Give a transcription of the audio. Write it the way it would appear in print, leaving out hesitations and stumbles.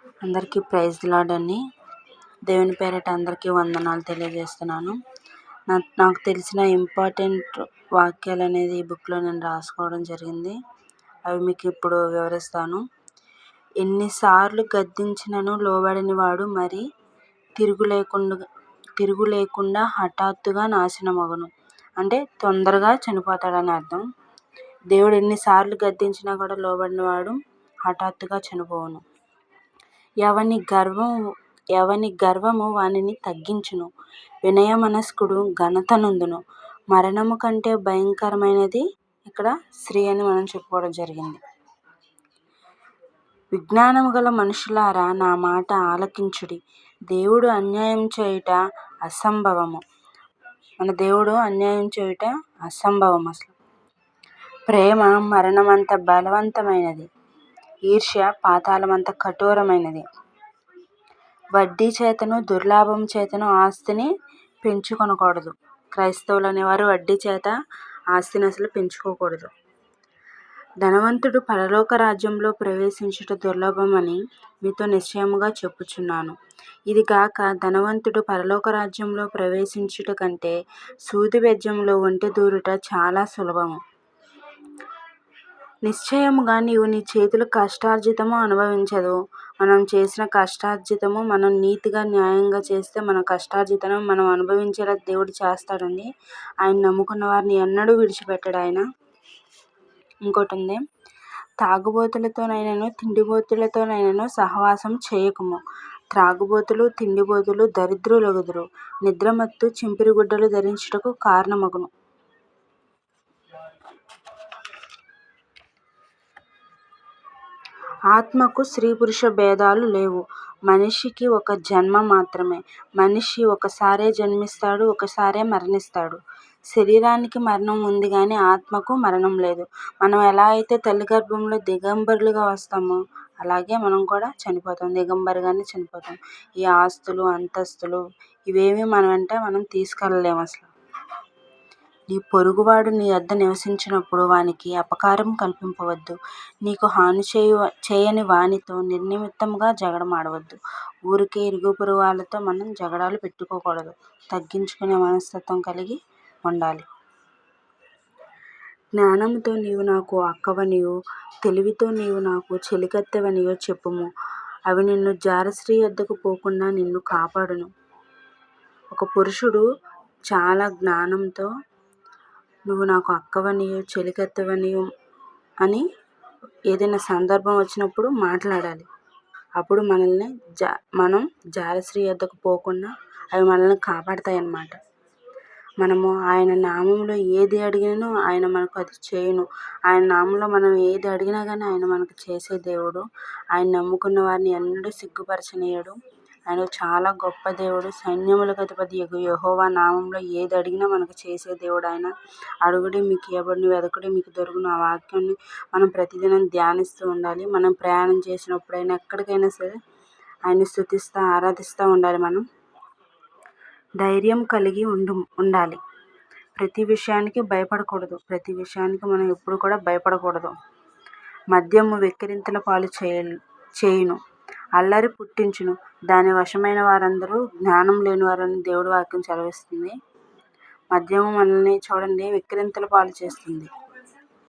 అందరికీ praise the lord అండి. దేవుని పేరిట అందరికీ వందనాలు తెలియజేస్తున్నాను. నాకు తెలిసిన ఇంపార్టెంట్ వాక్యాలు అనేది ఈ బుక్లో నేను రాసుకోవడం జరిగింది. అవి మీకు ఇప్పుడు వివరిస్తాను. ఎన్నిసార్లు గద్దించినను లోబడని వాడు మరి తిరుగు లేకుండా హఠాత్తుగా నాశనమగును. అంటే తొందరగా చనిపోతాడని అర్థం. దేవుడు ఎన్నిసార్లు గద్దించినా కూడా లోబడిన వాడు హఠాత్తుగా చనిపోవును. ఎవని గర్వము వానిని తగ్గించును. వినయమనస్కుడు ఘనత నొందును. మరణము కంటే భయంకరమైనది ఇక్కడ స్త్రీ అని మనం చెప్పుకోవడం జరిగింది. విజ్ఞానము గల మనుషులారా నా మాట ఆలకించుడి. దేవుడు అన్యాయం చేయుట అసంభవము. మన దేవుడు అన్యాయం చేయుట అసంభవం. అసలు ప్రేమ మరణమంత బలవంతమైనది, ఈర్ష్య పాతాళమంత కఠోరమైనది. వడ్డీ చేతను దుర్లాభం చేతను ఆస్తిని పెంచుకొనకూడదు. క్రైస్తవులు అనేవారు వడ్డీ చేత ఆస్తిని అసలు పెంచుకోకూడదు. ధనవంతుడు పరలోక రాజ్యంలో ప్రవేశించుట దుర్లభమని మీతో నిశ్చయముగా చెప్పుచున్నాను. ఇది గాక ధనవంతుడు పరలోక రాజ్యంలో ప్రవేశించుట కంటే సూది బెజ్జంలో ఒంటె దూరుట చాలా సులభము. నిశ్చయముగా నీవు నీ చేతుల కష్టార్జితము అనుభవించదు. మనం చేసిన కష్టార్జితము మనం నీతిగా న్యాయంగా చేస్తే మన కష్టార్జితము మనం అనుభవించేలా దేవుడు చేస్తాడండి. ఆయన నమ్ముకున్న వారిని ఎన్నడూ విడిచిపెట్టాడు ఆయన. ఇంకోటి ఉంది, తాగుబోతులతోనైనను తిండిబోతులతోనైనను సహవాసం చేయకుము. త్రాగుబోతులు తిండిబోతులు దరిద్రులగుదురు. నిద్రమత్తు చింపిరి గుడ్డలు ధరించుటకు కారణమగును. ఆత్మకు స్త్రీ పురుష భేదాలు లేవు. మనిషికి ఒక జన్మ మాత్రమే. మనిషి ఒకసారే జన్మిస్తాడు, ఒకసారే మరణిస్తాడు. శరీరానికి మరణం ఉంది కానీ ఆత్మకు మరణం లేదు. మనం ఎలా అయితే తల్లి గర్భంలో దిగంబరులుగా వస్తామో అలాగే మనం కూడా చనిపోతాం, దిగంబరుగానే చనిపోతాం. ఈ ఆస్తులు అంతస్తులు ఇవేమి మనం తీసుకెళ్ళలేము. అసలు నీ పొరుగువాడు నీ యొద్ద నివసించినప్పుడు వానికి అపకారం కల్పింపవద్దు. నీకు హాని చేయని వానితో నిర్నిమిత్తముగా జగడమాడవద్దు. ఊరికే ఇరుగు పొరుగు వాళ్ళతో మనం జగడాలు పెట్టుకోకూడదు. తగ్గించుకునే మనస్తత్వం కలిగి ఉండాలి. జ్ఞానముతో నీవు నాకు అక్కవనియో తెలివితో నీవు నాకు చెలికత్తెవనియో చెప్పుము. అవి నిన్ను జారస్త్రీ యొద్దకు పోకుండా నిన్ను కాపాడును. ఒక పురుషుడు చాలా జ్ఞానంతో నువ్వు నాకు అక్కవనియో చెలికత్తెవనియో అని ఏదైనా సందర్భం వచ్చినప్పుడు మాట్లాడాలి. అప్పుడు మనం జారస్త్రీ యొద్దకు పోకుండా అవి మనల్ని కాపాడతాయి అన్నమాట. మనము ఆయన నామంలో ఏది అడిగినో ఆయన మనకు అది చేయును. ఆయన నామంలో మనం ఏది అడిగినా కానీ ఆయన మనకు చేసే దేవుడు. ఆయన నమ్ముకున్న వారిని ఎన్నడూ సిగ్గుపరచనీయడు. ఆయన చాలా గొప్ప దేవుడు. సైన్యములకు అధిపతి యెహోవా నామంలో ఏది అడిగినా మనకు చేసే దేవుడు ఆయన. అడుగుడి మీకు ఇవ్వబడును, వెదకుడి మీకు దొరుకును. ఆ వాక్యాన్ని మనం ప్రతిదినం ధ్యానిస్తూ ఉండాలి. మనం ప్రయాణం చేసినప్పుడైనా ఎక్కడికైనా సరే ఆయన్ని స్తుతిస్తూ ఆరాధిస్తూ ఉండాలి. మనం ధైర్యం కలిగి ఉండాలి. ప్రతి విషయానికి భయపడకూడదు. ప్రతి విషయానికి మనం ఎప్పుడు కూడా భయపడకూడదు. మద్యము వెక్కిరింతల పాలు చేయును, అల్లరి పుట్టించును. దాని వశమైన వారందరూ జ్ఞానం లేనివారని దేవుడి వాక్యం సెలవిస్తుంది. మద్యము మనల్ని చూడండి వెక్కిరింతల పాలు చేస్తుంది.